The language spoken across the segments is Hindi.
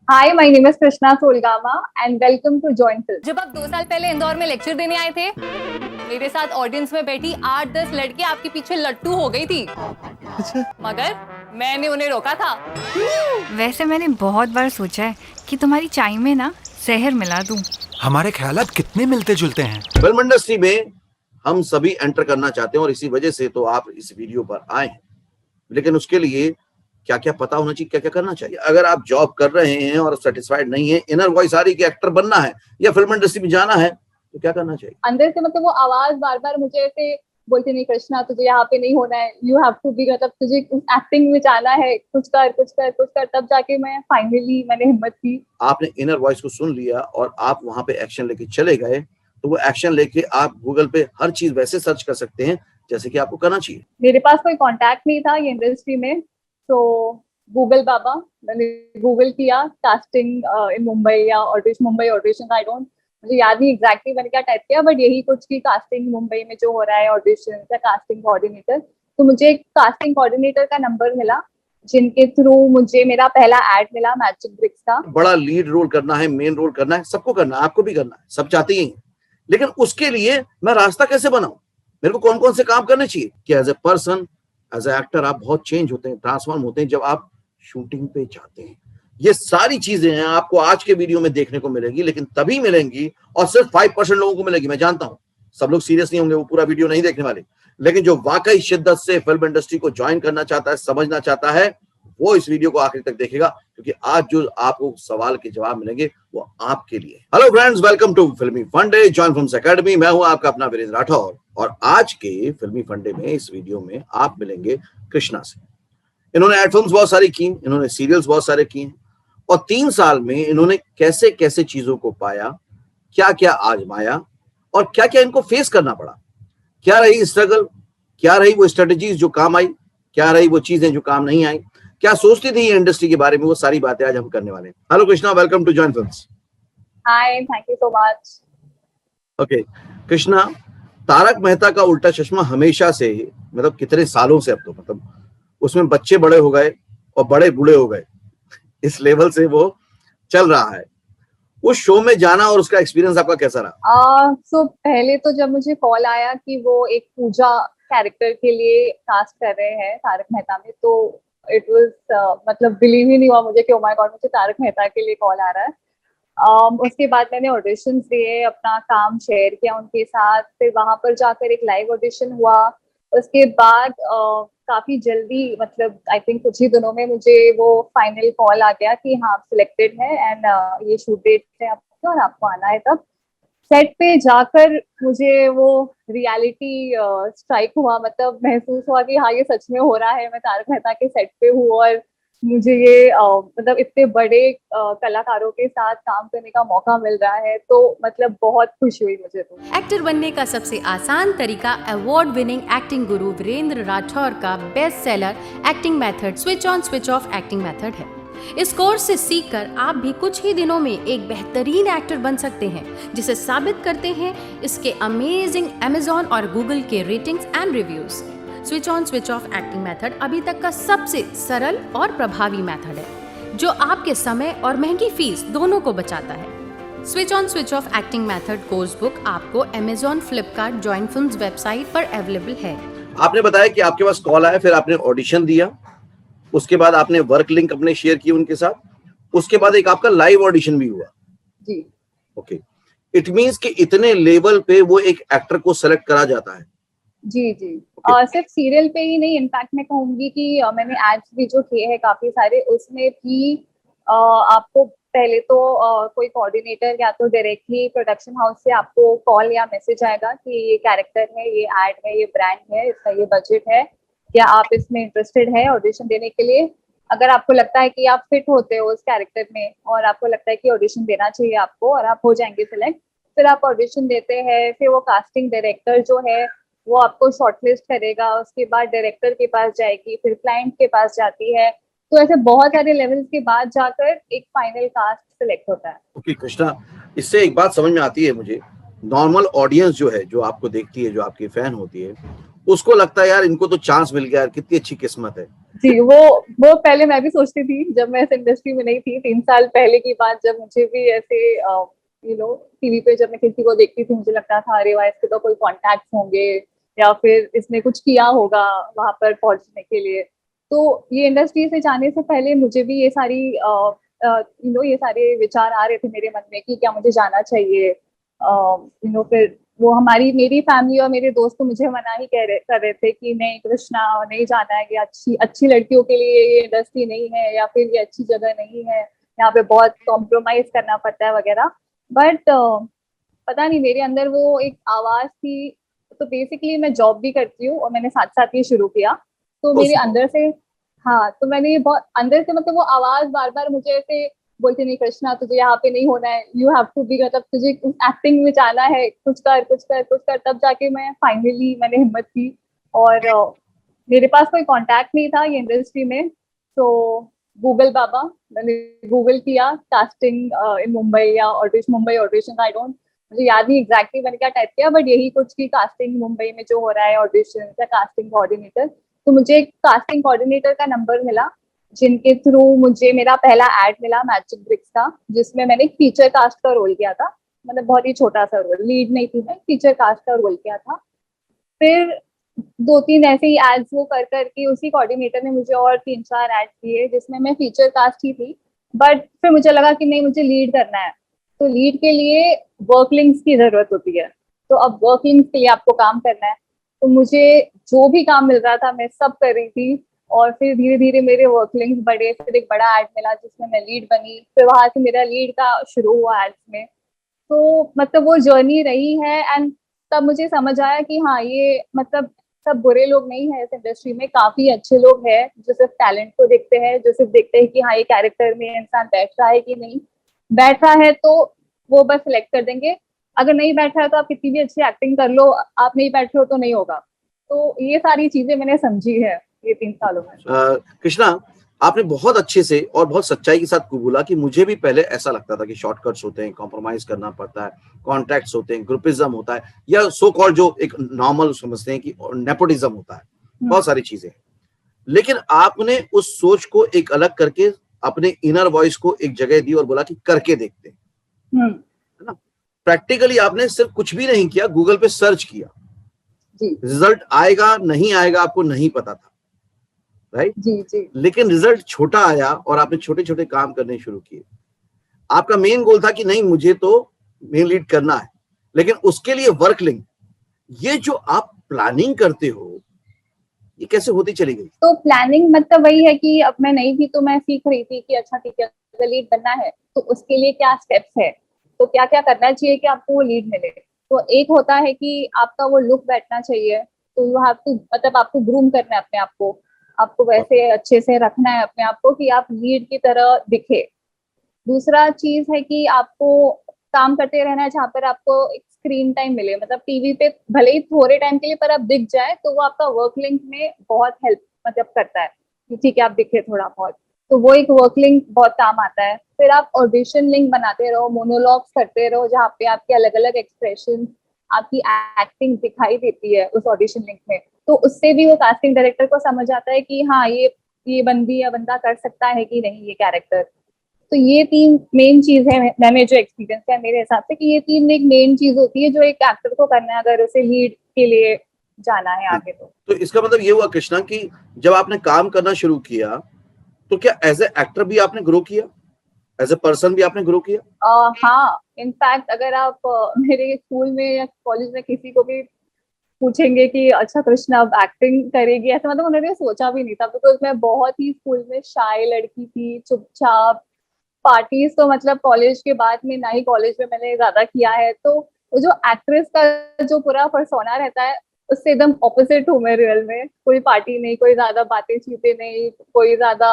Hi, my name is Krishna Solgama and welcome to Joint Film. जब आप 2 साल पहले इंदौर में लेक्चर देने आए थे, मेरे साथ ऑडियंस में बैठी 8-10 लड़की आपके पीछे लट्टू हो गई थी। अच्छा। मगर मैंने उन्हें रोका था। वैसे मैंने बहुत बार सोचा है कि तुम्हारी चाय में ना जहर मिला दूं। हमारे ख्यालात कितने मिलते जुलते हैं। फिल्म इंडस्ट्री में हम सभी एंटर करना चाहते हैं और इसी वजह से तो आप इस वीडियो पर आए हैं। लेकिन उसके लिए क्या क्या पता होना चाहिए, क्या क्या करना चाहिए। अगर आप जॉब कर रहे हैं और सेटिस्फाइड नहीं है, इनर वॉइस आ रही कि एक्टर बनना है या फिल्म इंडस्ट्री में जाना है, तो क्या करना चाहिए? अंदर से मतलब वो आवाज बार बार मुझे ऐसे बोलती, नहीं कृष्णा तुझे यहाँ पे नहीं होना है, यू हैव टू बी, मतलब तुझे एक्टिंग में जाना है, कुछ कर कुछ कर कुछ कर। तब जाके मैंने हिम्मत की। आपने इनर वॉइस को सुन लिया और आप वहां पे एक्शन लेके चले गए, तो वो एक्शन लेके आप गूगल पे हर चीज वैसे सर्च कर सकते हैं जैसे कि आपको करना चाहिए। मेरे पास कोई कॉन्टैक्ट नहीं था ये इंडस्ट्री में, तो गूगल बाबा, मैंने गूगल किया कास्टिंग इन मुंबई या ऑडिशन, आई डोंट, मुझे याद नहीं एग्जैक्टली मैंने क्या टाइप किया, बट यही कुछ की कास्टिंग मुंबई में जो हो रहा है ऑडिशन या कास्टिंग कोऑर्डिनेटर। तो मुझे एक कास्टिंग कोऑर्डिनेटर का नंबर मिला जिनके थ्रू मुझे मेरा पहला एड मिला मैजिक ब्रिक्स का। बड़ा लीड रोल करना है, मेन रोल करना है, सबको करना है, आपको भी करना है, सब चाहते ही हैं। लेकिन उसके लिए मैं रास्ता कैसे बनाऊं? मेरे को कौन कौन से काम करने चाहिए कि as a person, as a actor आप बहुत चेंज होते हैं, ट्रांसफॉर्म होते हैं जब आप शूटिंग पे जाते हैं। ये सारी चीजें हैं आपको आज के वीडियो में देखने को मिलेगी, लेकिन तभी मिलेंगी और सिर्फ 5% लोगों को मिलेगी। मैं जानता हूं सब लोग सीरियस नहीं होंगे, वो पूरा वीडियो नहीं देखने वाले, लेकिन जो वाकई शिद्दत से फिल्म इंडस्ट्री को ज्वाइन करना चाहता है, समझना चाहता है, वो इस वीडियो को आखिर तक देखेगा, क्योंकि आज जो आपको सवाल के जवाब मिलेंगे वो आपके लिए। हेलो फ्रेंड्स, वेलकम टू फिल्मी फंडे, जॉइन फिल्म्स एकेडमी। मैं हूं आपका अपना वीरेंद्र राठौर और आज के फिल्मी फंडे में इस वीडियो में आप मिलेंगे कृष्णा से। इन्होंने एड फिल्म्स बहुत सारी की, इन्होंने सीरियल्स बहुत सारे किए हैं और 3 साल में इन्होंने कैसे कैसे चीजों को पाया, क्या क्या आजमाया और क्या क्या इनको फेस करना पड़ा, क्या रही स्ट्रगल, क्या रही वो स्ट्रेटजीज जो काम आई, क्या रही वो चीजें जो काम नहीं आई, क्या सोचती थी इंडस्ट्री के बारे में, वो सारी बातें आज हम करने वाले हैं। Hello Krishna, welcome to Join Films. Hi, thank you so much. Okay Krishna, Tarak Mehta ka Ooltah चश्मा हमेशा से, मतलब कितने सालों से, अब तो मतलब उसमें बच्चे बड़े हो गए और बड़े बूढ़े हो गए, इस लेवल से वो चल रहा है। उस शो में जाना और उसका एक्सपीरियंस आपका कैसा रहा? सो पहले तो जब मुझे कॉल आया कि वो एक पूजा कैरेक्टर के लिए कास्ट कर रहे हैं तारक मेहता में, तो इट वाज मतलब बिलीव ही नहीं हुआ मुझे कि ओ माय गॉड, मुझे तारक मेहता के लिए कॉल आ रहा है। उसके बाद मैंने ऑडिशंस दिए, अपना काम शेयर किया उनके साथ, फिर वहां पर जाकर एक लाइव ऑडिशन हुआ। उसके बाद काफी जल्दी, मतलब आई थिंक कुछ ही दिनों में मुझे वो फाइनल कॉल आ गया कि हाँ आप सिलेक्टेड है एंड ये शूट डेट है आपकी और आपको आना है। तब सेट पे जाकर मुझे वो रियलिटी स्ट्राइक हुआ, मतलब महसूस हुआ कि हाँ ये सच में हो रहा है, मैं तारक मेहता के सेट पे हूँ और मुझे ये मतलब इतने बड़े कलाकारों के साथ काम करने का मौका मिल रहा है, तो मतलब बहुत खुशी हुई मुझे। तो एक्टर बनने का सबसे आसान तरीका अवार्ड विनिंग एक्टिंग गुरु वीरेंद्र राठौर का best seller acting method switch on switch off acting method है। इस कोर्स से सीखकर आप भी कुछ ही दिनों में एक बेहतरीन एक्टर बन सकते हैं, जिसे साबित करते हैं इसके अमेजिंग अमेज़न और गूगल के ratings and reviews. Switch on switch off acting method अभी तक का सबसे सरल और प्रभावी मेथड है, जो आपके समय और महंगी फीस दोनों को बचाता है। Switch on switch off acting method course book आपको Amazon, Flipkart, join films website पर अवेलेबल है। आपने बताया कि आपके पास कॉल आया, फिर आपने ऑडिशन दिया, उसके बाद आपने वर्क लिंक अपने शेयर किए उनके साथ, उसके बाद एक आपका लाइव ऑडिशन भी हुआ। जी ओके, इट मींस कि इतने लेवल पे वो एक एक्टर को सेलेक्ट करा जाता है। जी जी सिर्फ सीरियल पे ही नहीं, इनफैक्ट मैं कहूंगी कि मैंने एड्स भी जो किए हैं काफी सारे, उसमें भी आपको पहले तो कोई कोऑर्डिनेटर या तो डायरेक्टली प्रोडक्शन हाउस से आपको कॉल या मैसेज आएगा कि ये कैरेक्टर है, ये एड है, ये ब्रांड है, इसका ये बजट है, क्या आप इसमें इंटरेस्टेड है ऑडिशन देने के लिए। अगर आपको लगता है कि आप फिट होते हो उस कैरेक्टर में और आपको लगता है कि ऑडिशन देना चाहिए आपको और आप हो जाएंगे सिलेक्ट, फिर आप ऑडिशन देते हैं। फिर वो कास्टिंग डायरेक्टर जो है वो आपको शॉर्टलिस्ट करेगा, उसके बाद डायरेक्टर के पास जाएगी, फिर क्लाइंट के पास जाती है। तो ऐसे बहुत सारे लेवल्स के बाद जाकर एक फाइनल कास्ट सिलेक्ट होता है। ओके कृष्णा, इससे एक बात समझ में आती है मुझे, नॉर्मल ऑडियंस जो है, जो आपको देखती है, जो आपकी फैन होती है, उसको लगता है यार इनको तो चांस मिल गया यार, कितनी अच्छी किस्मत है। जी, वो पहले मैं भी सोचती थी जब मैं इस इंडस्ट्री में नहीं थी, 3 साल पहले की बात, जब मुझे भी ऐसे टीवी पे जब मैं किसी को देखती थी, मुझे लगता था अरे वाह, इसके तो कोई कॉन्टैक्ट होंगे या फिर इसने कुछ किया होगा वहां पर पहुंचने के लिए। तो ये इंडस्ट्री से जाने से पहले मुझे भी ये सारी ये सारे विचार आ रहे थे मेरे मन में कि क्या मुझे जाना चाहिए। फिर वो मेरी फैमिली और मेरे दोस्त तो मुझे मना ही कर रहे थे कि नहीं कृष्णा, नहीं जाना है, ये अच्छी लड़कियों के लिए ये इंडस्ट्री नहीं है, या फिर ये अच्छी जगह नहीं है, यहाँ पे बहुत कॉम्प्रोमाइज करना पड़ता है वगैरह। बट पता नहीं मेरे अंदर वो एक आवाज थी। तो बेसिकली मैं जॉब भी करती हूँ और मैंने साथ साथ ये शुरू किया, तो मेरे अंदर से, हाँ, तो मैंने ये बहुत अंदर से, मतलब वो आवाज बार बार मुझे ऐसे बोलती, नहीं कृष्णा तुझे यहाँ पे नहीं होना है, यू हैव टू बी, मतलब तुझे एक्टिंग में जाना है, कुछ कर कुछ कर कुछ कर। तब जाके मैंने हिम्मत की। और मेरे पास कोई कांटेक्ट नहीं था ये इंडस्ट्री में, तो गूगल बाबा, मैंने गूगल किया कास्टिंग इन मुंबई या ऑडिशन, आई डोंट, मुझे याद नहीं एग्जैक्टली मैंने क्या टाइप किया, बट यही कुछ की कास्टिंग मुंबई में जो हो रहा है ऑडिशन या कास्टिंग कोऑर्डिनेटर। तो मुझे एक कास्टिंग कोऑर्डिनेटर का नंबर मिला, जिनके थ्रू मुझे मेरा पहला एड मिला मैजिक ब्रिक्स का, जिसमें मैंने फीचर कास्ट का रोल किया था। मतलब बहुत ही छोटा सा रोल, लीड नहीं थी मैं, फीचर कास्ट का रोल किया था। फिर 2-3 ऐसे ही एड्स वो कर करके उसी कोऑर्डिनेटर ने मुझे और 3-4 एड्स दिए जिसमें मैं फीचर कास्ट ही थी। बट फिर मुझे लगा कि नहीं, मुझे लीड करना है। तो लीड के लिए वर्क लिंक्स की जरूरत होती है, तो अब वर्क लिंक्स के लिए आपको काम करना है। तो मुझे जो भी काम मिल रहा था मैं सब कर रही थी, और फिर धीरे धीरे मेरे वर्क लिंक्स बढ़े। फिर एक बड़ा एड मिला जिसमें मैं लीड बनी, फिर वहां से मेरा लीड का शुरू हुआ एड्स में। तो मतलब वो जर्नी रही है। एंड तब मुझे समझ आया कि हाँ, ये मतलब सब बुरे लोग नहीं है इस इंडस्ट्री में, काफी अच्छे लोग हैं जो सिर्फ टैलेंट को देखते हैं, जो सिर्फ देखते हैं कि हाँ ये कैरेक्टर में इंसान बैठ रहा है कि नहीं बैठ रहा है, तो वो बस सिलेक्ट कर देंगे। अगर नहीं बैठ रहा है तो आप कितनी भी अच्छी एक्टिंग कर लो, आप नहीं बैठ रहे हो तो नहीं होगा। तो ये सारी चीजें मैंने समझी है ये 3 सालों में। कृष्णा, आपने बहुत अच्छे से और बहुत सच्चाई के साथ कबूला कि मुझे भी पहले ऐसा लगता था कि शॉर्टकट्स होते हैं, कॉम्प्रोमाइज करना पड़ता है, कॉन्ट्रैक्ट्स होते हैं, ग्रुपिज्म होता है, या सो कॉल्ड जो एक नॉर्मल समझते हैं कि नेपोटिज्म होता है, बहुत सारी चीजें। लेकिन आपने उस सोच को एक अलग करके अपने इनर वॉइस को एक जगह दी और बोला कि करके देखते हैं, है ना। प्रैक्टिकली आपने सिर्फ कुछ भी नहीं किया, गूगल पे सर्च किया, रिजल्ट आएगा नहीं आएगा आपको नहीं पता था, राइट? जी। लेकिन रिजल्ट छोटा आया और आपने छोटे छोटे काम करने शुरू किए। आपका मेन गोल था कि नहीं मुझे तो मेन लीड करना है, लेकिन उसके लिए वर्क लिंक, ये जो आप प्लानिंग करते हो, ये कैसे होती चली गई? तो प्लानिंग मतलब वही है कि अब मैं नहीं थी तो मैं सीख रही थी कि अच्छा ठीक है, अगर लीड बनना है तो उसके लिए क्या स्टेप्स है, तो क्या क्या करना चाहिए कि आपको वो लीड मिले। तो एक होता है कि आपका वो लुक बैठना चाहिए, तो यू हैव टू, मतलब आपको ग्रूम करना है अपने आप को, आपको वैसे अच्छे से रखना है अपने आप को कि आप लीड की तरह दिखे। दूसरा चीज है कि आपको काम करते रहना है जहाँ पर आपको एक स्क्रीन टाइम मिले, मतलब टीवी पे भले ही थोड़े टाइम के लिए पर आप दिख जाए तो वो आपका वर्क लिंक में बहुत हेल्प मतलब करता है कि ठीक है आप दिखे थोड़ा बहुत, तो वो एक वर्क लिंक बहुत काम आता है। फिर आप ऑडिशन लिंक बनाते रहो, मोनोलॉग्स करते रहो जहाँ पे आपके अलग अलग एक्सप्रेशन, आपकी एक्टिंग दिखाई देती है उस ऑडिशन लिंक में। तो उससे भी वो कास्टिंग डायरेक्टर को समझ आता है कि हाँ ये बंदी या बंदा कर सकता है कि नहीं ये कैरेक्टर। तो ये 3 मेन चीज है, मैंने जो एक्सपीरियंस है मेरे हिसाब से, कि ये 3 एक मेन चीज होती है जो एक एक्टर को करना है अगर उसे लीड के लिए जाना है आगे। तो इसका मतलब ये हुआ कृष्णा कि जब आपने काम करना शुरू किया तो क्या एज ए एक्टर भी आपने ग्रो किया, एज ए पर्सन भी आपने ग्रो किया? हाँ, इनफैक्ट अगर आप मेरे स्कूल में या कॉलेज में किसी को भी पूछेंगे कि अच्छा कृष्णा अब एक्टिंग करेगी, ऐसा मतलब उन्होंने सोचा भी नहीं था, बिकॉज मैं बहुत ही स्कूल में शाय लड़की थी, चुपचाप। पार्टीज तो मतलब कॉलेज के बाद में ना ही कॉलेज में मैंने ज्यादा किया है। तो वो जो एक्ट्रेस का जो पूरा पर्सोना रहता है उससे एकदम ऑपोजिट हूँ मैं रियल में। कोई पार्टी नहीं, कोई ज्यादा बातें चीतें नहीं, कोई ज्यादा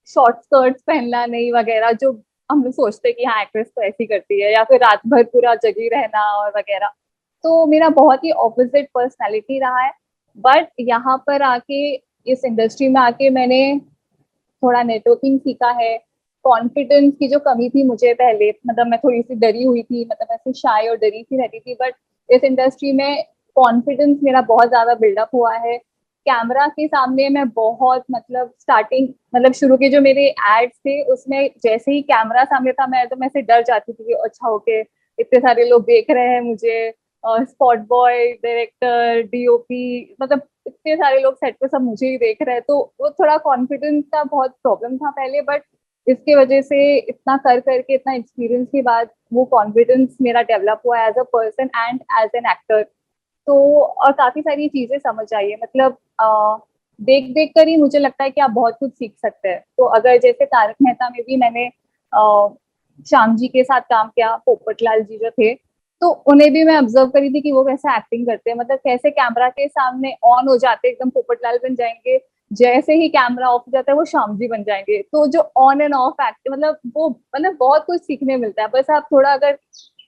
शॉर्ट स्कर्ट्स पहनना नहीं वगैरह, जो हम लोग सोचते हैं कि हाँ एक्ट्रेस तो ऐसी करती है, या फिर रात भर पूरा जगी रहना और वगैरह। तो मेरा बहुत ही ऑपोजिट पर्सनैलिटी रहा है। बट यहाँ पर आके, इस इंडस्ट्री में आके मैंने थोड़ा नेटवर्किंग सीखा है। कॉन्फिडेंस की जो कमी थी मुझे पहले, मतलब मैं थोड़ी सी डरी हुई थी, मतलब ऐसे शाय और डरी सी रहती थी, बट इस इंडस्ट्री में कॉन्फिडेंस मेरा बहुत ज्यादा बिल्डअप हुआ है। कैमरा के सामने मैं बहुत मतलब स्टार्टिंग मतलब शुरू के जो मेरे एड्स थे उसमें जैसे ही कैमरा सामने था मैं से डर जाती थी कि अच्छा ओके इतने सारे लोग देख रहे हैं मुझे, स्पॉट बॉय, डायरेक्टर, डीओपी, मतलब इतने सारे लोग सेट पे सब मुझे ही देख रहे हैं, तो वो थोड़ा कॉन्फिडेंस का बहुत प्रॉब्लम था पहले। बट इसके वजह से इतना कर करके इतना एक्सपीरियंस के बाद वो कॉन्फिडेंस मेरा डेवलप हुआ as a person and as an actor. तो और काफी सारी चीजें समझ आई है, मतलब देख देख कर ही मुझे लगता है कि आप बहुत कुछ सीख सकते हैं। तो अगर जैसे तारक मेहता में भी मैंने श्याम जी के साथ काम किया, पोपटलाल जी जो थे, तो उन्हें भी मैं ऑब्जर्व करी थी कि वो कैसे एक्टिंग करते हैं, मतलब कैसे कैमरा के सामने ऑन हो जाते हैं एकदम पोपटलाल बन जाएंगे, जैसे ही कैमरा ऑफ हो जाता है वो श्याम जी बन जाएंगे। तो जो ऑन एंड ऑफ एक्ट मतलब वो मतलब बहुत कुछ सीखने मिलता है। बस आप थोड़ा अगर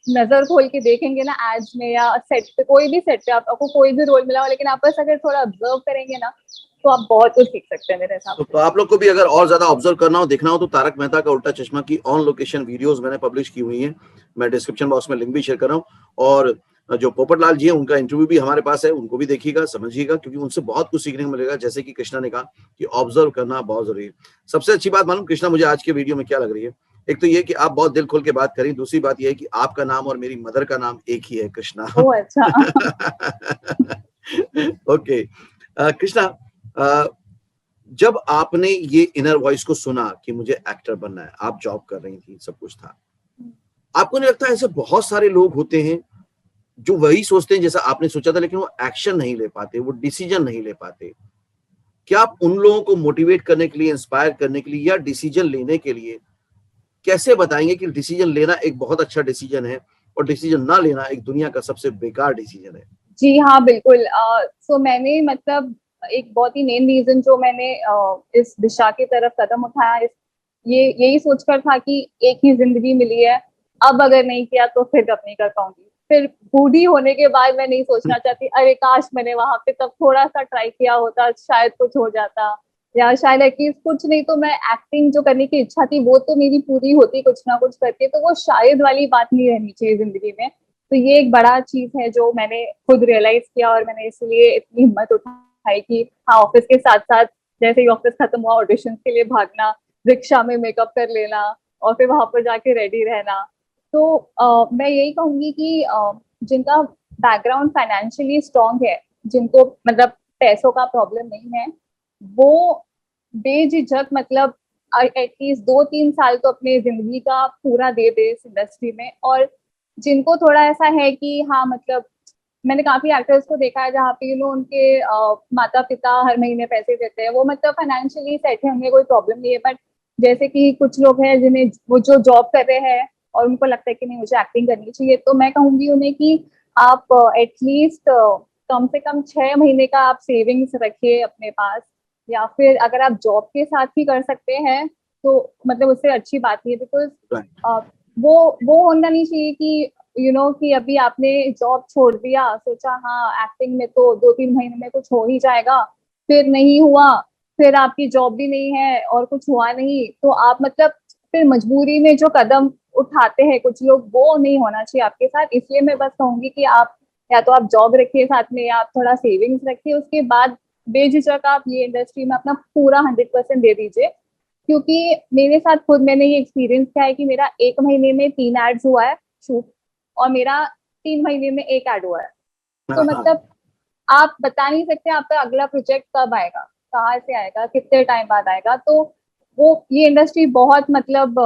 नजर खोल के देखेंगे ना एड्स में या सेट पे, कोई भी सेट पे आपको कोई भी रोल मिला हो, लेकिन आप बस अगर थोड़ा ऑब्जर्व करेंगे ना तो आप बहुत कुछ सीख सकते हैं मेरे हिसाब से। तो आप लोग को भी अगर और ज्यादा ऑब्जर्व करना हो, देखना हो, तो तारक मेहता का उल्टा चश्मा की ऑन लोकेशन वीडियोस मैंने पब्लिश की हुई हैं, मैं डिस्क्रिप्शन बॉक्स में लिंक भी शेयर कर रहा हूँ। और जो पोपटलाल जी हैं उनका इंटरव्यू भी हमारे पास है, उनको भी देखिएगा, समझिएगा, क्योंकि उनसे बहुत कुछ सीखने को मिलेगा। जैसे कि कृष्णा ने कहा कि ऑब्जर्व करना बहुत जरूरी है। सबसे अच्छी बात मालूम कृष्णा मुझे आज के वीडियो में क्या लग रही है, एक तो ये कि आप बहुत दिल खोल के बात करें, दूसरी बात ये है कि आपका नाम और मेरी मदर का नाम एक ही है, कृष्णा। ओह अच्छा। ओके कृष्णा, जब आपने ये इनर वॉइस को सुना कि मुझे एक्टर बनना है, आप जॉब कर रही थी, सब कुछ था, आपको नहीं लगता ऐसे बहुत सारे लोग होते हैं जो वही सोचते हैं जैसा आपने सोचा था, लेकिन वो एक्शन नहीं ले पाते, वो डिसीजन नहीं ले पाते? क्या आप उन लोगों को मोटिवेट करने के लिए, इंस्पायर करने के लिए या डिसीजन लेने के लिए कैसे बताएंगे कि डिसीजन लेना एक बहुत अच्छा डिसीजन है और डिसीजन ना लेना एक दुनिया का सबसे बेकार डिसीजन है? जी हाँ बिल्कुल। सो मैंने मतलब एक बहुत ही मेन रीजन जो मैंने इस दिशा की तरफ कदम उठाया, ये यही सोचकर था कि एक ही जिंदगी मिली है, अब अगर नहीं किया तो फिर कब नहीं कर पाऊंगी। फिर बूढ़ी होने के बाद मैं नहीं सोचना चाहती अरे काश मैंने वहां पे तब थोड़ा सा ट्राई किया होता, शायद कुछ हो जाता, या शायद एटलीस्ट कुछ नहीं तो मैं एक्टिंग जो करने की इच्छा थी वो तो मेरी पूरी होती कुछ ना कुछ करके। तो वो शायद वाली बात नहीं रहनी चाहिए जिंदगी में। तो ये एक बड़ा चीज है जो मैंने खुद रियलाइज किया और मैंने इसलिए इतनी हिम्मत उठाई कि हाँ ऑफिस के साथ साथ जैसे ही ऑफिस खत्म हुआ ऑडिशन के लिए भागना, रिक्शा में मेकअप कर लेना और फिर वहां पर जाके रेडी रहना। तो मैं यही कहूंगी कि जिनका बैकग्राउंड फाइनेंशियली स्ट्रांग है, जिनको मतलब पैसों का प्रॉब्लम नहीं है, वो बेझिझक मतलब एटलीस्ट 2-3 साल तो अपने जिंदगी का पूरा दे दे इस इंडस्ट्री में। और जिनको थोड़ा ऐसा है कि हाँ मतलब मैंने काफी एक्टर्स को देखा है जहाँ पे उनके माता पिता हर महीने पैसे देते हैं, वो मतलब फाइनेंशियली सेट है, उन्हें कोई प्रॉब्लम नहीं है। बट जैसे कि कुछ लोग हैं जिन्हें वो जो जॉब कर रहे हैं और उनको लगता है कि नहीं मुझे एक्टिंग करनी चाहिए, तो मैं कहूंगी उन्हें कि आप एटलीस्ट कम से कम 6 महीने का आप सेविंग्स रखिए अपने पास, या फिर अगर आप जॉब के साथ ही कर सकते हैं तो मतलब उससे अच्छी बात नहीं है। बिकॉज वो होना नहीं चाहिए कि कि अभी आपने जॉब छोड़ दिया, सोचा हाँ एक्टिंग में तो 2-3 महीने में कुछ हो ही जाएगा, फिर नहीं हुआ, फिर आपकी जॉब भी नहीं है और कुछ हुआ नहीं, तो आप मतलब फिर मजबूरी में जो कदम उठाते हैं कुछ लोग, वो नहीं होना चाहिए आपके साथ। इसलिए मैं बस कहूंगी कि आप या तो आप जॉब रखिए साथ में, या आप थोड़ा सेविंग्स रखिए, उसके बाद बेझिझक आप ये इंडस्ट्री में अपना पूरा 100% दे दीजिए। क्योंकि मेरे साथ खुद मैंने ये एक्सपीरियंस किया है कि मेरा 1 महीने में 3 एड्स हुआ है शूट, और मेरा 3 महीने में 1 एड हुआ है। तो मतलब आप बता नहीं सकते आपका अगला प्रोजेक्ट कब आएगा, कहाँ से आएगा, कितने टाइम बाद आएगा। तो वो ये इंडस्ट्री बहुत मतलब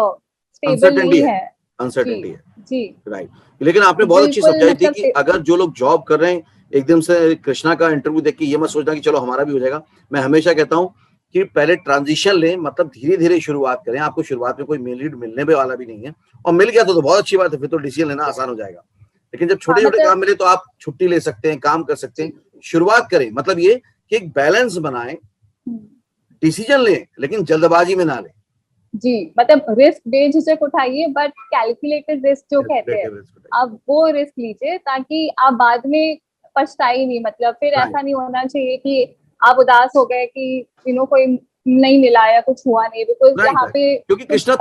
स्टेबल नहीं है, अनसर्टेनिटी है जी राइट। लेकिन आपने बहुत अच्छी समझाई थी कि अगर जो लोग जॉब कर रहे हैं, एकदम से कृष्णा का इंटरव्यू देख के ये मत सोचना कि चलो हमारा भी हो जाएगा। मैं हमेशा कहता हूँ कि पहले ट्रांजिशन लें, मतलब धीरे धीरे शुरुआत करें। आपको शुरुआत में कोई मेन लीड मिलने पे वाला भी नहीं है, और मिल गया तो बहुत अच्छी बात है, फिर तो डिसीजन लेना आसान हो जाएगा। लेकिन जब छोटे छोटे काम मिले तो आप छुट्टी ले सकते हैं, काम कर सकते हैं, शुरुआत करें। मतलब ये कि एक बैलेंस बनाएं, डिसीजन लें लेकिन जल्दबाजी में ना लें। जी मतलब रिस्क बेझिझक उठाइए, बट कैलकुलेटेड रिस्क जो कहते हैं, आप वो रिस्क लीजिए ताकि आप बाद में पछताई नहीं। मतलब फिर ऐसा नहीं होना चाहिए कि आप उदास हो गए कि कोई नहीं मिला या कुछ हुआ नहीं, बिकॉज यहाँ पे क्योंकि कृष्णा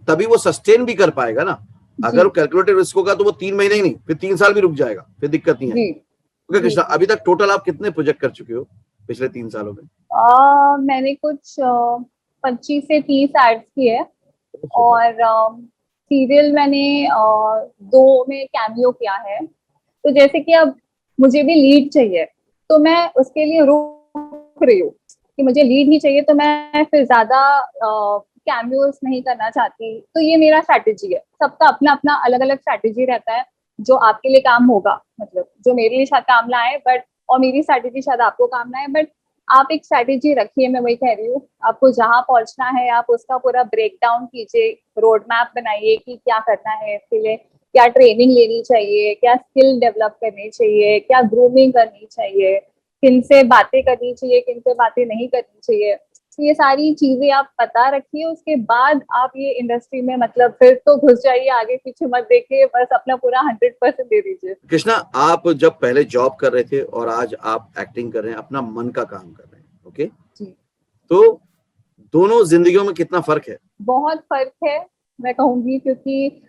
तभी वो सस्टेन भी कर पाएगा ना। अगर वो कैलकुलेटेड रिस्क होगा तो वो 3 महीने ही नहीं, फिर 3 साल भी रुक जाएगा, फिर दिक्कत नहीं है। ओके कृष्णा, अभी तक टोटल आप कितने प्रोजेक्ट कर चुके हो पिछले 3 सालों में? मैंने कुछ 25 से 30 एड्स किए और सीरियल मैंने 2 में कैमियो किया है। तो जैसे कि अब मुझे भी लीड चाहिए, तो मैं उसके लिए रुक रही हूँ कि मुझे लीड ही चाहिए, तो मैं फिर ज्यादा कैमियोस नहीं करना चाहती। तो ये मेरा स्ट्रैटेजी है। सबका अपना अपना अलग अलग स्ट्रैटेजी रहता है जो आपके लिए काम होगा, मतलब जो मेरे लिए शायद काम ना आए, बट और मेरी स्ट्रैटेजी शायद आपको काम ना आए, बट आप एक स्ट्रैटेजी रखिए। मैं वही कह रही हूँ, आपको जहां पहुंचना है आप उसका पूरा ब्रेक डाउन कीजिए, रोड मैप बनाइए कि क्या करना है इसके लिए, क्या ट्रेनिंग लेनी चाहिए, क्या स्किल डेवलप करनी चाहिए, क्या ग्रूमिंग करनी चाहिए, किन से बातें करनी चाहिए, किन से बातें नहीं करनी चाहिए। तो ये सारी चीजें आप पता रखिए, उसके बाद आप ये इंडस्ट्री में मतलब फिर तो घुस जाइए, आगे पीछे मत देखिए, बस अपना पूरा 100% दे दीजिए। कृष्णा, आप जब पहले जॉब कर रहे थे और आज आप एक्टिंग कर रहे हैं, अपना मन का काम कर रहे हैं, ओके जी। तो दोनों जिंदगियों में कितना फर्क है? बहुत फर्क है मैं कहूंगी, क्योंकि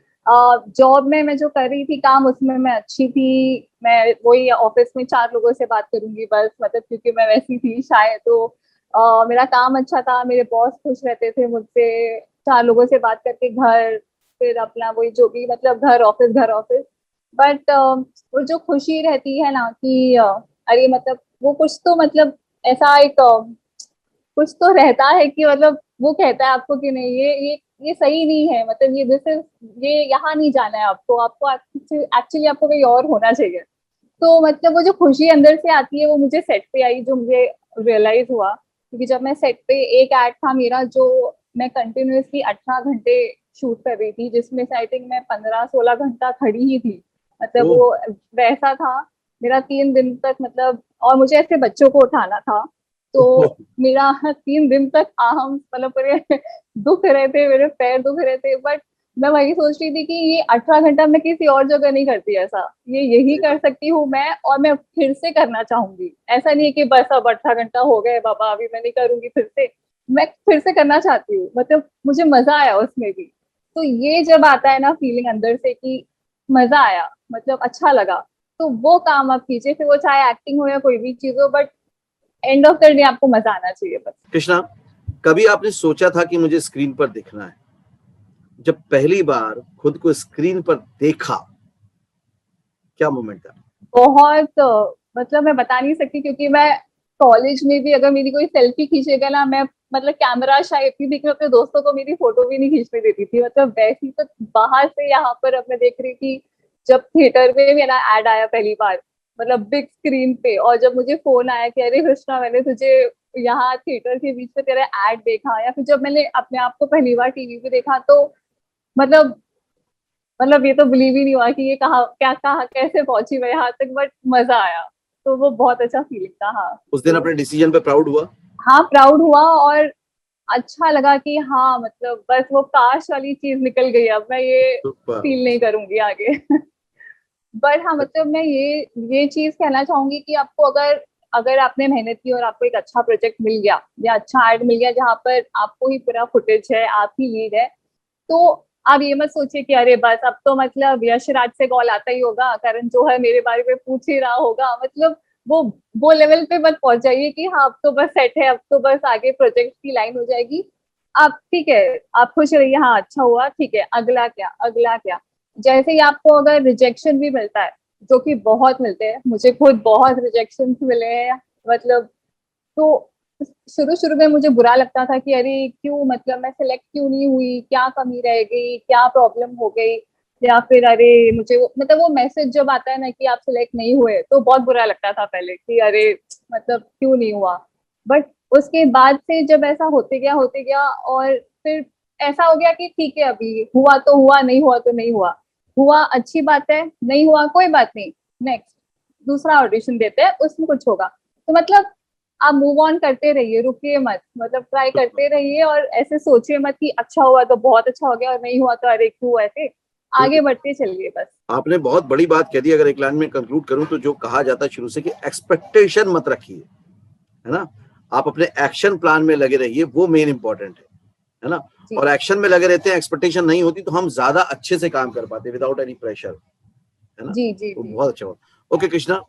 जॉब में मैं जो कर रही थी काम, उसमें मैं अच्छी थी। मैं वही ऑफिस में 4 लोगों से बात करूंगी बस, मतलब क्योंकि मैं वैसी थी शायद, तो मेरा काम अच्छा था, मेरे बॉस खुश रहते थे मुझसे। 4 लोगों से बात करके घर, फिर अपना वही जो भी मतलब घर ऑफिस। बट वो जो खुशी रहती है ना कि अरे मतलब वो कुछ तो मतलब ऐसा एक कुछ तो रहता है कि मतलब वो कहता है आपको कि नहीं ये सही नहीं है, मतलब ये दिस इज, ये यहाँ नहीं जाना है आपको, आपको एक्चुअली आपको कहीं और होना चाहिए। तो मतलब वो जो खुशी अंदर से आती है वो मुझे सेट पे आई, जो मुझे रियलाइज हुआ। क्योंकि जब मैं सेट पे, एक एड था मेरा जो मैं कंटिन्यूअसली 18 घंटे शूट कर रही थी, जिसमें से आई थिंक मैं 15-16 घंटा खड़ी ही थी, मतलब वो वैसा था मेरा 3 दिन तक, मतलब और मुझे ऐसे बच्चों को उठाना था, तो मेरा 3 दिन तक आहम मतलब पूरे दुख रहे थे, मेरे पैर दुख रहे थे। बट मैं वही सोच रही थी कि ये 18 घंटा मैं किसी और जगह नहीं करती ऐसा, ये यही कर सकती हूँ मैं, और मैं फिर से करना चाहूंगी। ऐसा नहीं है कि बस अब 18 घंटा हो गए बाबा अभी मैं नहीं करूंगी फिर से, मैं फिर से करना चाहती हूँ, मतलब मुझे मजा आया उसमें भी। तो ये जब आता है ना फीलिंग अंदर से कि मजा आया, मतलब अच्छा लगा, तो वो काम आप कीजिए, फिर वो चाहे एक्टिंग हो या कोई भी चीज हो, but end of the day आपको मजा आना चाहिए बस। कृष्णा, कभी आपने सोचा था कि मुझे स्क्रीन पर दिखना है? जब पहली बार खुद को स्क्रीन पर देखा, क्या मोमेंट था? बहुत मतलब मैं बता नहीं सकती, क्योंकि मैं कॉलेज में भी अगर मेरी कोई सेल्फी खींचेगा ना, मैं मतलब कैमरा शाय इतनी थी कि अपने दोस्तों को मेरी फोटो भी नहीं खींचने देती थी, मतलब वैसी। तो बाहर से यहाँ पर अब मैं देख रही थी, जब थिएटर में मेरा एड आया पहली बार, मतलब बिग स्क्रीन पे, और जब मुझे फोन आया कि अरे कृष्णा मैंने तुझे यहाँ थिएटर के बीच में तेरा एड देखा, या फिर जब मैंने अपने आप को पहली बार टीवी पे देखा, तो मतलब ये तो बिलीव ही नहीं हुआ कि ये कहा कैसे पहुंची मैं यहाँ तक, बट मजा आया। तो वो बहुत अच्छा फीलिंग था। हाँ, उस दिन अपने डिसीजन पे प्राउड हुआ? हाँ प्राउड हुआ, और अच्छा लगा कि हाँ मतलब बस वो काश वाली चीज निकल गई, अब मैं ये फील नहीं करूंगी आगे। बट हाँ मतलब मैं ये चीज कहना चाहूंगी कि आपको अगर अगर आपने मेहनत की और आपको एक अच्छा प्रोजेक्ट मिल गया या अच्छा एड मिल गया जहाँ पर आपको ही पूरा फुटेज है, आप ही लीड है, तो आप ये मत सोचिए कि अरे बस अब तो मतलब यश राज से कॉल आता ही होगा, करण जौहर मेरे बारे में पूछ ही रहा होगा, मतलब वो लेवल पे मत पहुंच जाइए कि हाँ अब तो बस सेट है, अब तो बस आगे प्रोजेक्ट की लाइन हो जाएगी। आप ठीक है, आप खुश रहिए, हाँ अच्छा हुआ, ठीक है, अगला क्या अगला क्या। जैसे ही आपको अगर रिजेक्शन भी मिलता है, जो कि बहुत मिलते हैं, मुझे खुद बहुत रिजेक्शन मिले हैं, मतलब तो शुरू शुरू में मुझे बुरा लगता था कि अरे क्यों, मतलब मैं सिलेक्ट क्यों नहीं हुई, क्या कमी रह गई, क्या प्रॉब्लम हो गई, या फिर अरे मुझे मतलब वो मैसेज जब आता है ना कि आप सिलेक्ट नहीं हुए, तो बहुत बुरा लगता था पहले कि अरे मतलब क्यों नहीं हुआ। बट उसके बाद से जब ऐसा होते गया और फिर ऐसा हो गया कि ठीक है अभी हुआ तो हुआ, नहीं हुआ तो नहीं हुआ, हुआ अच्छी बात है, नहीं हुआ कोई बात नहीं, नेक्स्ट दूसरा ऑडिशन देते हैं उसमें कुछ होगा। तो मतलब आप मूव ऑन करते रहिए, रुकिए मत, मतलब ट्राई करते रहिए, और ऐसे सोचिए मत कि अच्छा हुआ तो बहुत अच्छा हो गया और नहीं हुआ तो अरे क्यों, ऐसे आगे बढ़ते चलिए बस। आपने बहुत बड़ी बात कह दी। अगर एक लाइन में कंक्लूड करूं तो जो कहा जाता है शुरू से कि एक्सपेक्टेशन मत रखिए, है ना, आप अपने एक्शन प्लान में लगे रहिए, वो मेन इंपॉर्टेंट है ना। और एक्शन में लगे रहते हैं, एक्सपेक्टेशन नहीं होती तो हम ज्यादा अच्छे से काम कर पाते विदाउट एनी प्रेशर, है ना। जी जी तो जी। बहुत अच्छा हुआ। ओके कृष्णा,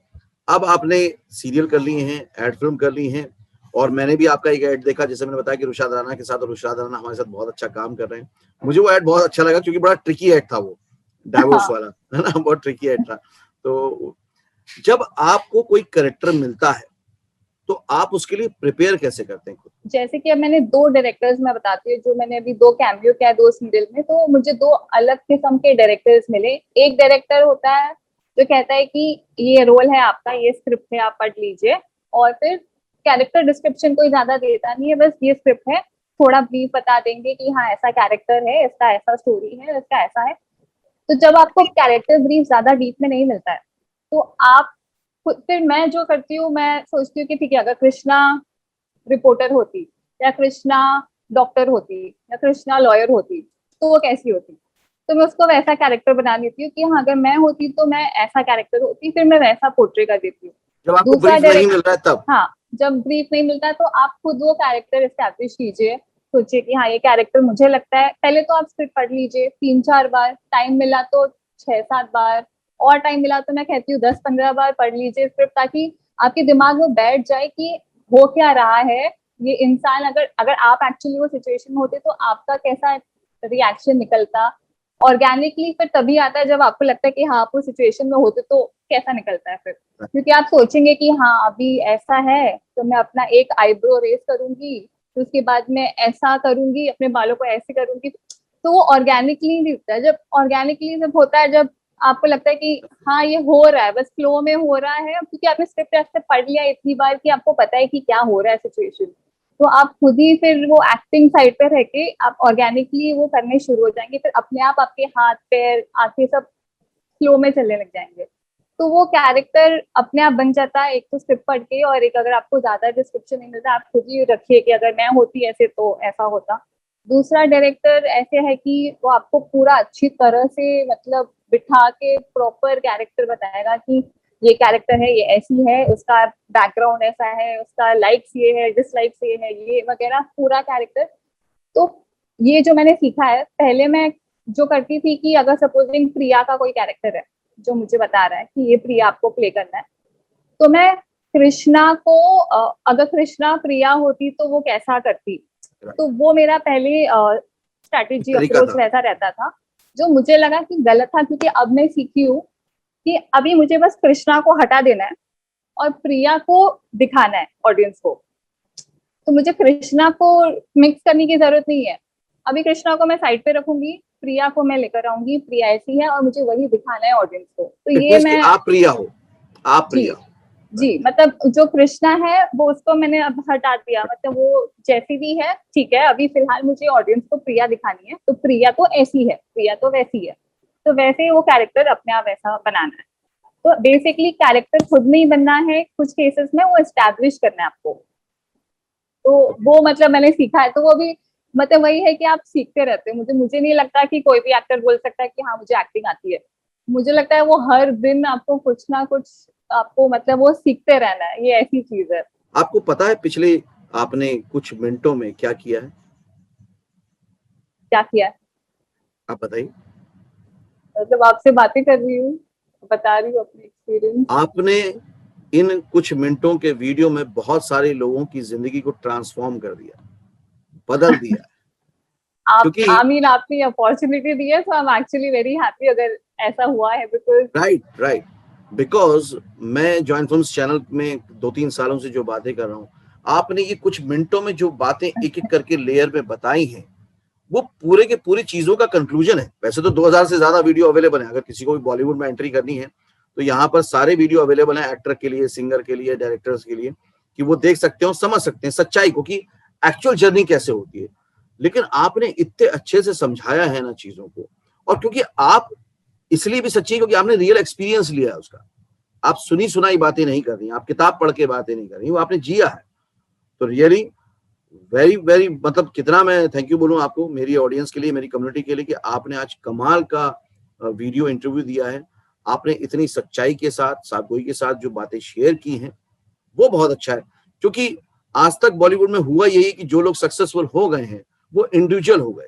अब आपने सीरियल कर लिए हैं, एड फिल्म कर ली हैं, और मैंने भी आपका एक एड देखा, जैसे मैंने बताया कि रुशाद राणा के साथ, और रुशाद राणा हमारे साथ बहुत अच्छा काम कर रहे हैं। मुझे वो एड बहुत अच्छा लगा क्योंकि बड़ा ट्रिकी एड था वो, डाइवोर्स वाला, है ना, बहुत ट्रिकी एड था। तो जब आपको कोई कैरेक्टर मिलता है तो आप उसके लिए प्रिपेयर कैसे करते हैं खुद? जैसे कि अब मैंने 2 डायरेक्टर्स में बताती हूँ, जो मैंने अभी 2 कैमियो किया 2 सीरियल में, तो मुझे 2 अलग किस्म के डायरेक्टर्स मिले। एक डायरेक्टर होता है जो कहता है कि ये रोल है आपका, ये स्क्रिप्ट है, आप पढ़ लीजिए, और फिर कैरेक्टर डिस्क्रिप्शन कोई ज्यादा देता नहीं है, बस ये स्क्रिप्ट है, थोड़ा ब्रीफ बता देंगे कि हाँ ऐसा कैरेक्टर है, इसका ऐसा स्टोरी है, इसका ऐसा है। तो जब आपको कैरेक्टर ब्रीफ ज्यादा डीप में नहीं मिलता है, तो आप फिर मैं जो करती हूँ, मैं सोचती हूँ कि ठीक है, अगर कृष्णा रिपोर्टर होती, या कृष्णा डॉक्टर होती, या कृष्णा लॉयर होती, तो वो कैसी होती। तो मैं उसको वैसा कैरेक्टर बना देती हूँ कि हाँ अगर मैं होती तो मैं ऐसा कैरेक्टर होती, फिर मैं वैसा पोर्ट्रे कर देती हूँ। जब आपको ब्रीफ नहीं मिल रहा है तब? हाँ, जब ब्रीफ नहीं मिलता है तो आप खुद वो कैरेक्टर एस्टैब्लिश कीजिए, सोचिए कि हाँ ये कैरेक्टर मुझे लगता है। पहले तो आप स्क्रिप्ट पढ़ लीजिए 3-4 बार, टाइम मिला तो 6-7 बार, और टाइम मिला तो मैं कहती हूँ 10-15 बार पढ़ लीजिए स्क्रिप्ट, ताकि आपके दिमाग में बैठ जाए कि हो क्या रहा है ये इंसान। अगर आप एक्चुअली वो सिचुएशन में होते तो आपका कैसा रिएक्शन निकलता। ऑर्गेनिकली फिर तभी आता है जब आपको लगता है कि हाँ आप उस सिचुएशन में होते तो कैसा निकलता है फिर, क्योंकि आप सोचेंगे कि हाँ अभी ऐसा है तो मैं अपना एक आईब्रो रेस करूंगी, तो उसके बाद मैं ऐसा करूंगी, अपने बालों को ऐसे करूंगी, तो वो ऑर्गेनिकली नहीं होता है। जब ऑर्गेनिकली जब होता है, जब आपको लगता है कि हाँ ये हो रहा है, बस फ्लो में हो रहा है, क्योंकि आपने स्क्रिप्ट ऐसे पढ़ लिया इतनी बार कि आपको पता है कि क्या हो रहा है सिचुएशन, तो आप खुद ही फिर वो एक्टिंग साइड पे रह के आप ऑर्गेनिकली वो करने शुरू हो जाएंगे, फिर अपने आप आपके हाथ पैर आंखें सब फ्लो में चलने लग जाएंगे, तो वो कैरेक्टर अपने आप बन जाता है। एक तो स्क्रिप्ट पढ़ के, और एक अगर आपको ज्यादा डिस्क्रिप्शन नहीं मिलता, आप खुद ही रखिए कि अगर मैं होती ऐसे तो ऐसा होता। दूसरा डायरेक्टर ऐसे है कि वो आपको पूरा अच्छी तरह से मतलब बिठा के प्रॉपर कैरेक्टर बताएगा कि ये कैरेक्टर है, ये ऐसी है, उसका बैकग्राउंड ऐसा है, उसका लाइक्स ये है, डिसलाइक्स ये है, ये वगैरह पूरा कैरेक्टर। तो ये जो मैंने सीखा है, पहले मैं जो करती थी कि अगर सपोजिंग प्रिया का कोई कैरेक्टर है जो मुझे बता रहा है कि ये प्रिया आपको प्ले करना है, तो मैं कृष्णा को अगर कृष्णा प्रिया होती तो वो कैसा करती, तो वो मेरा पहले स्ट्रैटेजी अप्रोच वैसा रहता था, जो मुझे लगा कि गलत था, क्योंकि अब मैं सीखी हूँ कि अभी मुझे बस कृष्णा को हटा देना है और प्रिया को दिखाना है ऑडियंस को, तो मुझे कृष्णा को मिक्स करने की जरूरत नहीं है। अभी कृष्णा को मैं साइड पे रखूंगी, प्रिया को मैं लेकर आऊंगी, प्रिया ऐसी है और मुझे वही दिखाना है ऑडियंस को। तो ये मैं आप प्रिया हो, आप प्रिया जी, मतलब जो कृष्णा है वो उसको मैंने अब हटा दिया, मतलब वो जैसी भी है ठीक है, अभी फिलहाल मुझे ऑडियंस को प्रिया दिखानी है, तो प्रिया तो ऐसी है, प्रिया तो वैसी है, तो वैसे ही वो कैरेक्टर अपने आप वैसा बनाना है। तो बेसिकली कैरेक्टर खुद नहीं बनना है, कुछ केसेस में वो एस्टैब्लिश करना है आपको, तो वो मतलब मैंने सीखा है। तो वो भी मतलब वही है कि आप सीखते रहते हो। मुझे नहीं लगता कि कोई भी एक्टर बोल सकता है कि हाँ मुझे एक्टिंग आती है। मुझे लगता है वो हर दिन आपको कुछ ना कुछ आपको मतलब वो सीखते रहना है, ये ऐसी चीज है। आपको पता है पिछले आपने कुछ मिनटों में क्या किया है? क्या किया है आप बताइए। मतलब आपसे बातें कर रही हूँ, बता रही हूँ अपने एक्सपीरियंस। आपने इन कुछ मिनटों के वीडियो में बहुत सारे लोगों की जिंदगी को ट्रांसफॉर्म कर दिया, बदल दिया। क्योंकि आपने अपॉर्चुनिटी दी है, तो I am actually very happy अगर ऐसा हुआ है, बिकॉज राइट बिकॉज मैं जॉइंट फिल्म्स चैनल में 2-3 सालों से जो बातें कर रहा हूँ, आपने ये कुछ मिनटों में जो बातें एक एक करके लेयर में बताई हैं, वो पूरे के पूरी चीजों का कंक्लूजन है। वैसे तो 2000 से ज्यादा वीडियो अवेलेबल है, अगर किसी को भी बॉलीवुड में एंट्री करनी है तो यहाँ पर सारे वीडियो अवेलेबल है, एक्टर के लिए, सिंगर के लिए, डायरेक्टर्स के लिए, कि वो देख सकते हो, समझ सकते हैं सच्चाई को कि एक्चुअल जर्नी कैसे होती है। लेकिन आपने इतने अच्छे से समझाया है ना चीजों को, और क्योंकि आप इसलिए भी सच्ची, क्योंकि आपने रियल एक्सपीरियंस लिया है उसका। आप सुनी सुनाई बातें नहीं कर रही, आप किताब पढ़ के बातें नहीं कर रही, वो आपने जिया है। तो रियली वेरी वेरी मतलब कितना मैं थैंक यू बोलूं आपको, मेरी ऑडियंस के लिए, मेरी कम्युनिटी के लिए, कि आपने आज कमाल का वीडियो इंटरव्यू दिया है। आपने इतनी सच्चाई के साथ, साफगोई के साथ जो बातें शेयर की हैं, वो बहुत अच्छा है। क्योंकि आज तक बॉलीवुड में हुआ यही कि जो लोग सक्सेसफुल हो गए हैं वो इंडिविजुअल हो गए,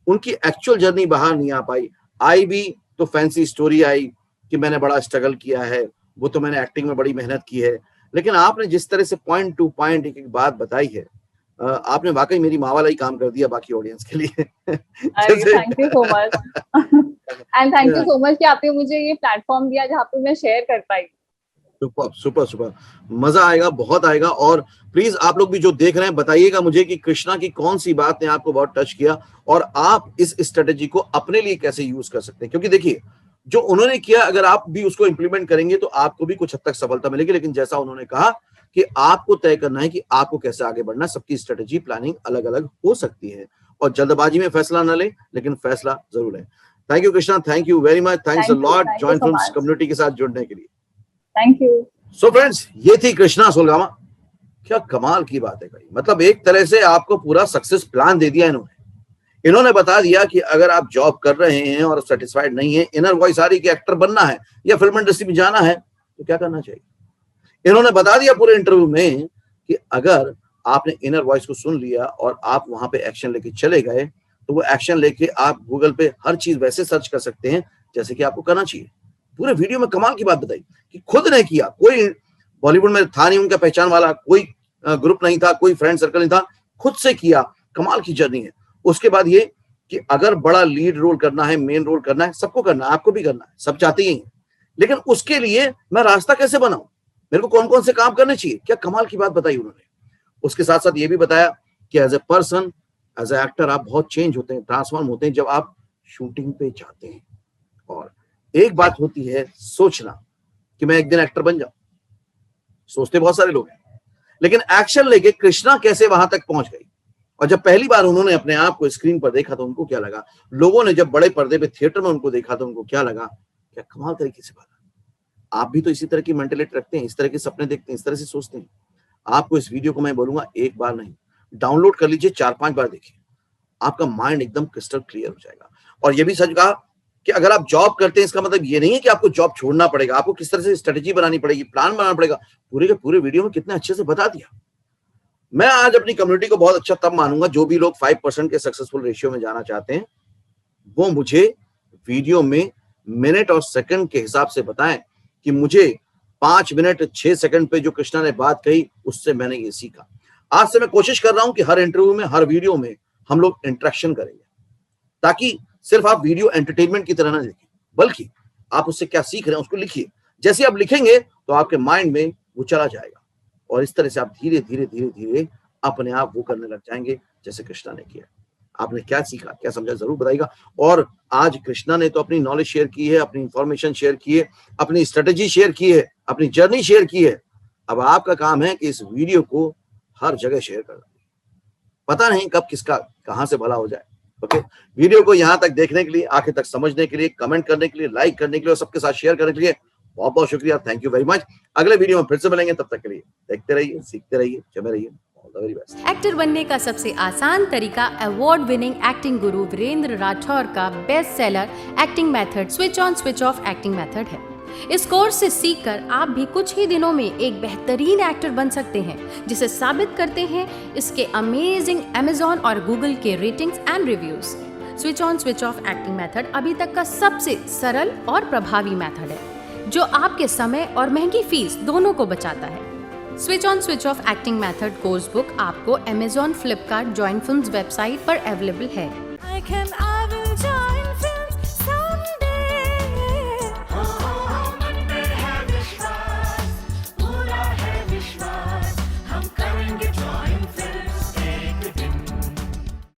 उनकी एक्चुअल जर्नी बाहर नहीं आ पाई। आई भी तो फैंसी स्टोरी आई कि मैंने बड़ा स्ट्रगल किया है वो तो मैंने एक्टिंग में बड़ी मेहनत की है, लेकिन आपने जिस तरह से पॉइंट टू पॉइंट एक एक बात बताई है, आपने वाकई मेरी माँ वाला ही काम कर दिया बाकी ऑडियंस के लिए। Thank you so much and thank you so much कि आपने मुझे ये प्लेटफॉर्म दिया जहाँ पे मैं शेयर कर पाई। सुपर सुपर सुपर, मजा आएगा, बहुत आएगा। और प्लीज आप लोग भी जो देख रहे हैं बताइएगा मुझे कि कृष्णा की कौन सी बात ने आपको बहुत टच किया और आप इस स्ट्रेटेजी को अपने लिए कैसे यूज कर सकते हैं। क्योंकि देखिए जो उन्होंने किया, अगर आप भी उसको इंप्लीमेंट करेंगे तो आपको भी कुछ हद तक सफलता मिलेगी। लेकिन जैसा उन्होंने कहा कि आपको तय करना है कि आपको कैसे आगे बढ़ना है। सबकी स्ट्रेटेजी प्लानिंग अलग अलग हो सकती है और जल्दबाजी में फैसला न ले, लेकिन फैसला जरूर है। Thank you Krishna, thank you very much, thanks a lot joint films community के साथ जुड़ने के लिए। Thank you. सो फ्रेंड्स, ये थी कृष्णा सोलगामा। क्या कमाल की बात है भाई, मतलब एक तरह से आपको पूरा सक्सेस प्लान दे दिया इन्होंने बता दिया कि अगर आप जॉब कर रहे हैं और सेटिस्फाइड नहीं है, इनर वॉइस आ रही कि एक्टर बनना है या फिल्म इंडस्ट्री में जाना है, तो क्या करना चाहिए। इन्होंने बता दिया पूरे इंटरव्यू में कि अगर आपने इनर वॉइस को सुन लिया और आप वहां पे एक्शन लेके चले गए, तो वो एक्शन लेके आप गूगल पे हर चीज वैसे सर्च कर सकते हैं जैसे कि आपको करना चाहिए। पूरे वीडियो में कमाल की बात बताई कि खुद ने किया, कोई बॉलीवुड में था नहीं उनका पहचान वाला, कोई ग्रुप नहीं था, कोई फ्रेंड सर्कल नहीं था, खुद से किया। कमाल की जर्नी है। उसके बाद ये कि अगर बड़ा लीड रोल करना है, मेन रोल करना है, सबको करना है, आपको भी करना है, सब चाहते ही हैं, लेकिन उसके लिए मैं रास्ता कैसे बनाऊं, मेरे को कौन कौन से काम करने चाहिए। क्या कमाल की बात बताई उन्होंने। उसके साथ साथ ये भी बताया कि as a person, as a actor आप बहुत चेंज होते हैं, ट्रांसफॉर्म होते हैं जब आप शूटिंग पे जाते हैं। और एक बात होती है सोचना कि मैं एक दिन एक्टर बन जाऊं, सोचते बहुत सारे लोग हैं, लेकिन एक्शन लेके कृष्णा कैसे वहां तक पहुंच गई। और जब पहली बार उन्होंने अपने आप को स्क्रीन पर देखा तो उनको क्या लगा, लोगों ने जब बड़े पर्दे पे थिएटर में उनको देखा तो उनको क्या लगा, क्या कमाल तरीके से बना। आप भी तो इसी तरह की मेंटालिटी रखते हैं, इस तरह के सपने देखते हैं, इस तरह से सोचते हैं। आपको इस वीडियो को मैं बोलूंगा एक बार नहीं, डाउनलोड कर लीजिए, 4-5 बार देखिए, आपका माइंड एकदम क्रिस्टल क्लियर हो जाएगा। और ये भी सच कहा कि अगर आप जॉब करते हैं, इसका मतलब ये नहीं है कि आपको जॉब छोड़ना पड़ेगा, आपको किस तरह से स्ट्रेटेजी बनानी पड़ेगी, प्लान बनाना पड़ेगा। पूरे के पूरे वीडियो में कितने अच्छे से बता दिया। मैं आज अपनी कम्युनिटी को बहुत अच्छा तब मानूंगा जो भी लोग 5% के सक्सेसफुल रेशियो में जाना चाहते हैं, वो मुझे वीडियो में मिनट और सेकंड के हिसाब से बताएं कि मुझे 5 मिनट 6 सेकंड पे जो कृष्णा ने बात कही उससे मैंने ये सीखा। आज से मैं कोशिश कर रहा हूं कि हर इंटरव्यू में, हर वीडियो में हम लोग इंटरेक्शन करेंगे, ताकि सिर्फ आप वीडियो एंटरटेनमेंट की तरह ना देखें, बल्कि आप उससे क्या सीख रहे हैं उसको लिखिए। जैसे आप लिखेंगे तो आपके माइंड में वो चला जाएगा और इस तरह से आप धीरे धीरे धीरे धीरे अपने आप वो करने लग जाएंगे जैसे कृष्णा ने किया। आपने क्या सीखा, क्या समझा, जरूर बताइएगा। और आज कृष्णा ने तो अपनी नॉलेज शेयर की है, अपनी इंफॉर्मेशन शेयर की है, अपनी स्ट्रेटेजी शेयर की है, अपनी जर्नी शेयर की है। अब आपका काम है कि इस वीडियो को हर जगह शेयर करना। पता नहीं कब किसका कहां से भला हो जाए। ओके, वीडियो को यहां तक देखने के लिए, आखिर तक समझने के लिए, कमेंट करने के लिए, लाइक करने के लिए और सबके साथ शेयर करने के लिए बहुत बहुत शुक्रिया। Thank you very much. अगले वीडियो में फिर से मिलेंगे, तब तक के लिए देखते रहिए, सीखते रहिए, जमे रहिए। All the very best. Actor बनने का सबसे आसान तरीका अवार्ड विनिंग एक्टिंग गुरु वीरेंद्र राठौर का best seller acting method switch on switch off acting method है। इस कोर्स से सीखकर आप भी कुछ ही दिनों में एक बेहतरीन एक्टर बन सकते हैं, जिसे साबित करते हैं इसके अमेजिंग Amazon और Google के ratings and reviews. Switch on switch off acting method अभी तक का सबसे सरल और प्रभावी मेथड है, जो आपके समय और महंगी फीस दोनों को बचाता है। Switch on switch off acting method course book आपको Amazon, Flipkart, joint films website पर अवेलेबल है।